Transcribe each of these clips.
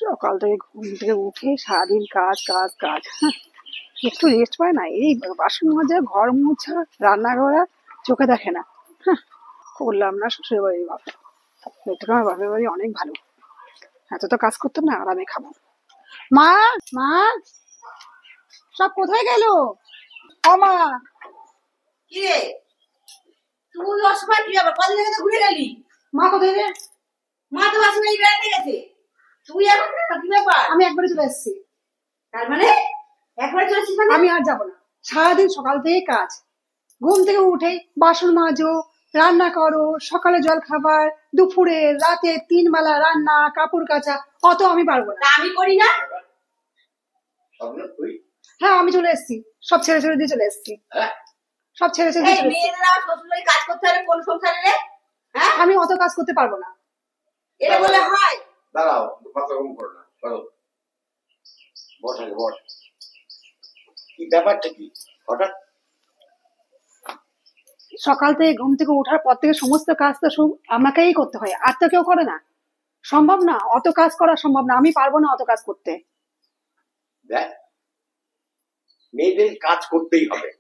সকাল থেকে ঘুম থেকে উঠে সারাদিন কাজ কাজ কাজ, একটু রেস্ট পায় না। এই বাসন মাজা, ঘর মোছা, রান্না করা চোখে দেখে না। করলাম না শ্বশুর বাড়ির বাপ, এর আমার বাপের বাড়ি অনেক ভালো। এত তো কাজ করতাম না, আরামে খাবো। মা, মা, সব কোথায় গেল? ও মা, কি রে তুই অসহায় কি আবার কদিন আগে তো ঘুরে গেলি? মা কোথায় রে? মা তো বাসনে বেড়াতে গেছে, তুই এখন কি ব্যাপার? আমি একবারে চলে এসেছি। তার মানে একবারে চলেছিস? মানে আমি আর যাবো না। সারাদিন সকাল থেকে কাজ, ঘুম থেকে উঠে বাসন মাজো, রান্না করো, সকালে জল খাবার, দুপুরে রাতে 3 বেলা রান্না, কাপড় কাচা, অত আমি পারবো না। আমি করি না? হ্যাঁ, আমি চলে এসেছি, সব ছেড়ে ছেড়ে দিয়ে চলে এসেছি, সব ছেড়ে ছেড়ে দিয়ে চলে এসেছি। মেয়েরা শ্বশুরবাড়ি কাজ করতে হলে কোন সংসারে রে? হ্যাঁ, আমি অত কাজ করতে পারবো না। এটা বলে হয়? দাঁড়াও, কথা কম করো না, করো। বস আগে বস। কি ব্যাপারটা কি হঠাৎ? সকাল থেকে ঘুম থেকে ওঠার পর থেকে সমস্ত কাজ তো আমাকেই করতে হয়, আর তো কেউ করে না। সম্ভব না, অত কাজ করা সম্ভব না, আমি পারবো না অত কাজ করতে। দেখ, মেয়েদের কাজ করতেই হবে।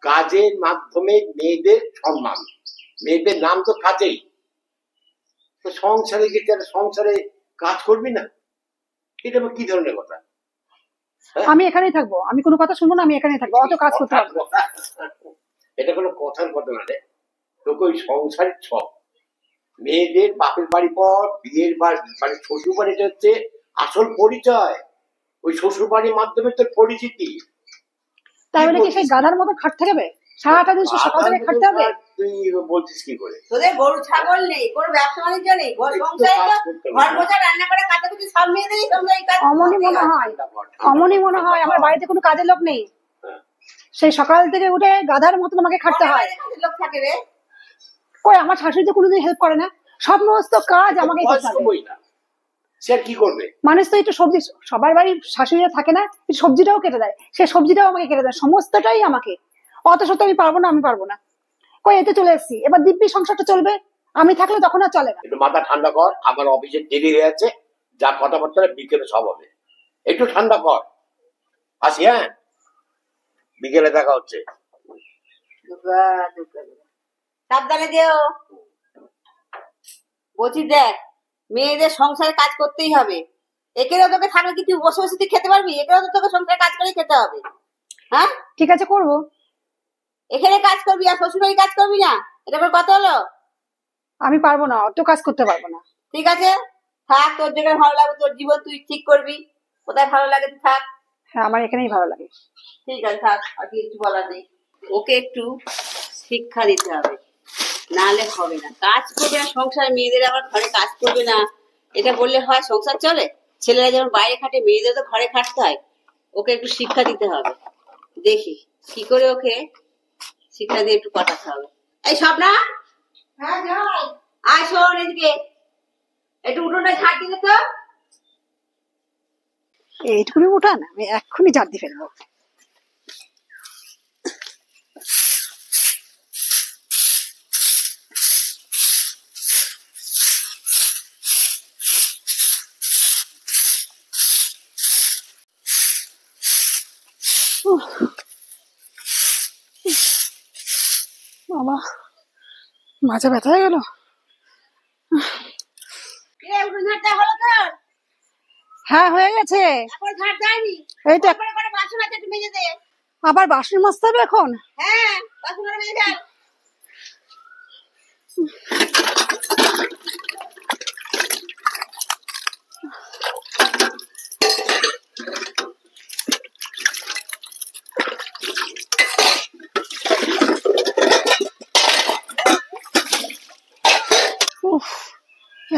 কাজের মাধ্যমে মেয়েদের সম্মান, মেয়েদের নাম তো কাজেই। তো সংসারে গিয়ে সংসারে কাজ করবি না, এটা কি ধরনের কথা? আমি এখানেই থাকবো, আমি কোনো কথা শুনবো না, আমি এখানেই থাকবো, অত কাজ করতে হবে। এটা কোনো কথার কথা না রে, তোকে ওই সংসারের ছক। মেয়েদের বাপের বাড়ি পর বিয়ের বাড়ি, শ্বশুর বাড়িটা হচ্ছে আসল পরিচয়। ওই শ্বশুর বাড়ির মাধ্যমে তোর পরিচিতি। তাই বলে কি সেই গাধার মতো খাটতে হবে সারাটা দিন? সকাল থেকে খাটতে হবে? তুই বলছিস কি করে? তোদের গরু ছাগল নেই, কোনো ব্যবসা বাণিজ্য নেই, ঘর সংসারে ঘর মোছা, রান্না করা, কাটাকুটি সব মেয়েদেরই সংসারে কাজ। অমনি মনে হয় আমার বাড়িতে কোনো কাজের লোক নেই। সেই সকাল থেকে উঠে গাধার মতন আমাকে খাটতে হয়। লোক থাকে রে? ওই আমার শাশুড়ি তো কোনোদিন হেল্প করে না, সমস্ত কাজ আমাকে করতে হবে। সে কি করবে? মানুষ তো একটু সবজি, সবার বাড়ির শাশুড়িরা থাকে না, সবজিটাও কেটে দেয়, সে সবজিটাও আমাকে কেটে দেয়, সমস্তটাই আমাকে। অত সত্য আমি পারবো না, আমি পারবো না। কই এতে চলে এসেছি, এবার দিব্যি সংসারটা চলবে, আমি থাকলে তখন আর চলে না। একটু মাথা ঠান্ডা কর, আমার অফিসে দেরি হয়ে আছে, যা কথাবার্তা বিকেলে সব হবে, একটু ঠান্ডা কর। আসি, হ্যাঁ, বিকেলে দেখা হচ্ছে। সাবধানে দিও। বলছি দেখ, মেয়েদের সংসারে কাজ করতেই হবে। একেও তোকে থাকলে কি তুই বসে বসে তুই খেতে পারবি? একেও তো তোকে সংসারে কাজ করে খেতে হবে। হ্যাঁ, ঠিক আছে, করবো। এখানে কাজ করবি আর শ্বশুরবাড়ি কাজ করবি না, এটা আমার কথা হলো? আমি পারবো না, অত কাজ করতে পারবো না। ঠিক আছে, থাক, তোর যেখানে ভালো লাগবে, তোর জীবন তুই ঠিক করবি, কোথায় ভালো লাগে তুই থাক। হ্যাঁ, আমার এখানেই ভালো লাগে। ঠিক আছে, থাক, আর কিছু বলার নেই। ওকে একটু শিক্ষা দিতে হবে, নাহলে হবে না। কাজ করবে না সংসার, মেয়েদের আবার ঘরে কাজ করবে না, এটা বললে হয়? সংসার চলে? ছেলেরা যেমন বাইরে খাটে, মেয়েদের তো ঘরে খাটতে হয়। ওকে একটু শিক্ষা দিতে হবে, দেখি কি করে ওকে শিক্ষা দিয়ে একটু পাঠাতে হবে। এই স্বপ্না, হ্যাঁ যাই। আয় শোন এদিকে, একটু উঠোনটা ঝাড় দিলে তো। এইটুকুনি উঠান, আমি এক্ষুনি ঝাড় দিয়ে ফেলবো। বাবা, মাথা ব্যথা হয়ে গেল। উঠোন ঝাড়টা হলো তোর? হ্যাঁ, হয়ে গেছে। এখন ঝাড় দেয়নি? এই তো বাসন আছে, একটু মেজে দে। আবার বাসন মাজতে হবে এখন? হ্যাঁ, বাসন মেজে দে।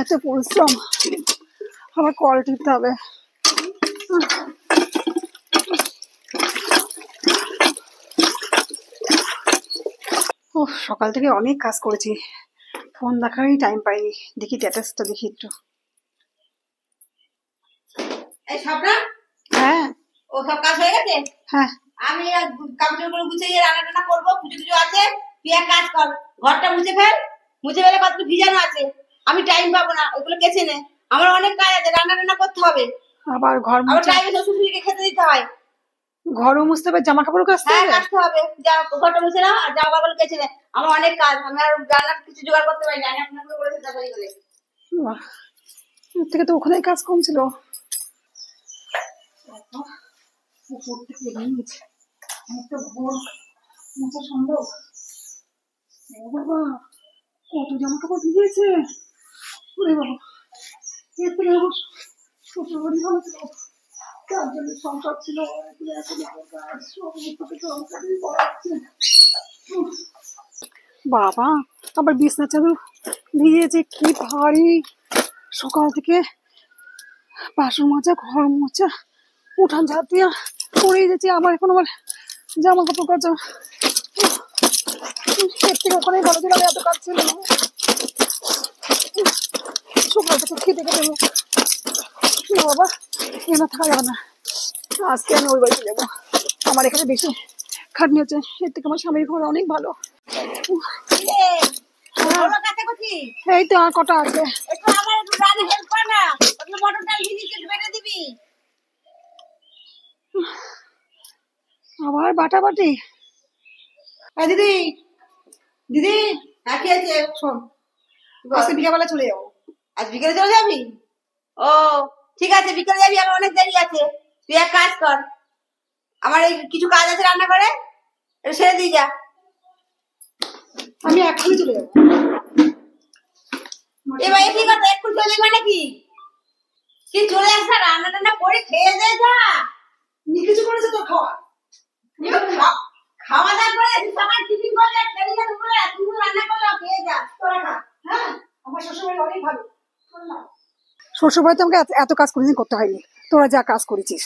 এত পরিশ্রম, আবার কল টিপতে হবে। সকাল থেকে অনেক কাজ করেছি, ফোন দেখারই টাইম পাইনি। দেখি স্ট্যাটাসটা দেখি একটু। এই স্বপ্না, হ্যাঁ, ও সব কাজ হয়ে গেছে? হ্যাঁ, আমি কাপড়গুলো গুছিয়ে রান্না টান্না করবো, পুজো টুজো আছে, তুই এক কাজ কর, ঘরটা মুছে ফেল, মুছে ফেলে কত ভিজানো আছে, আমি টাইম পাবো না, ওইগুলো কেচে নে, আমার অনেক কাজ আছে, রান্না টান্না করতে হবে, আবার ঘর আবার মুছা, টাইমে শ্বশুর শাশুড়িকে খেতে দিতে হয়। ঘরও মুছতে হবে, জামা কাপড় কাচতে হ্যাঁ হবে। কাটতে হবে, যা ঘরটা মুছে নাও আর জামা কাপড় কেচে নে। আমার অনেক কাজ, আমি আর রান্নার কিছু জোগাড় করতে পারি না, আমি আপনাকে বলেছি তাড়াতাড়ি করে। বাহ, এর থেকে তো ওখানে কাজ কম ছিল। উপর থেকে নিচ, একটা ঘর মোছা সম্ভব? ও বাবা, কত জামা কাপড় ভিজেছে! ওরে বাবা, এর থেকে আমার শ্বশুর বাড়ি ভালো ছিল, তার জন্য সংসার ছিল, এখন এত বড় কাজ, সমস্ত কিছু সংসারই করা হচ্ছে। উফ, বাবা, আবার বিছনা চাদর ভিজেছে, কি ভারী! সকাল থেকে বাসন মাজা, ঘর মোছা, উঠান ঝাড় দিয়া পড়েই যাচ্ছি, আবার এখন আবার জামা কাপড় কাচা। এর থেকে ওখানেই ভালো ছিল, এত কাজ ছিল না। সকাল থেকে খেতে খেতে না বাবা, এখানে থাকা যাবে না, আজকে আমি ওই বাড়িতে যাবো। আমার এখানে বেশি খাটনি হচ্ছে, এর থেকে আমার স্বামীর ঘর অনেক ভালো। উফ, ওগুলো কাটতে করছি, এই তো আর কটা আছে। একটু আমার একটু রান্না হেল্প কর না, ওগুলো মটর ডাল ভিজিয়ে একটু বেটে দিবি। আবার বাটাবাটি। হ্যাঁ দিদি, দিদি, হ্যাঁ কি আছে শোন, আজকে বিকালবেলা চলে যাবো। আজ বিকেলে চলে যাবি? ও ঠিক আছে, বিকেলে যাবি, আমার অনেক দেরি আছে। তুই এক কাজ কর, আমার এই কিছু কাজ আছে রান্না করে, এটা সেরে দিয়ে যা। আমি এখনই চলে যাবো। এবার কি কথা, একটু চলে মানে কি কি চলে আসা, রান্না টান্না করে খেয়ে দে যা। কিছু করেছে তো খাওয়া? খাওয়া দাওয়া করে তুই সকাল টিফিন করলে খেয়ে যা, দুপুরে তুই রান্না করলে খেয়ে যা, তোরা খা। হ্যাঁ, আমার শ্বশুরবাড়ি অনেক ভালো। শ্বশুরবাড়িতে আমাকে এত কাজ কোনোদিন করতে হয়নি, তোরা যা কাজ করেছিস।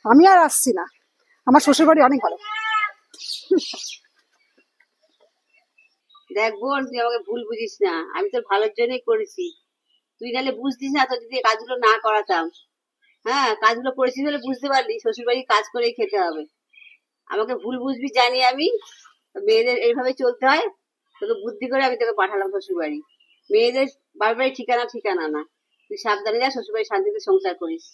আমি আর আসছি না, আমার শ্বশুরবাড়ি অনেক ভালো। দেখ বোন, তুই আমাকে ভুল বুঝিস না, আমি তোর ভালোর জন্যই করেছি। তুই নাহলে বুঝতিস না তো, যদি এই কাজগুলো না করাতাম। হ্যাঁ, কাজগুলো করেছিস বলে বুঝতে পারলি শ্বশুর বাড়ির কাজ করেই খেতে হবে। আমাকে ভুল বুঝবি জানি আমি, মেয়েদের এইভাবে চলতে হয়। তোকে বুদ্ধি করে আমি তোকে পাঠালাম শ্বশুর বাড়ি। মেয়েদের বাড়ি বাড়ি ঠিকানা ঠিকানা না, তুই সাবধানে যা, শ্বশুর বাড়ি শান্তিতে সংসার করিস।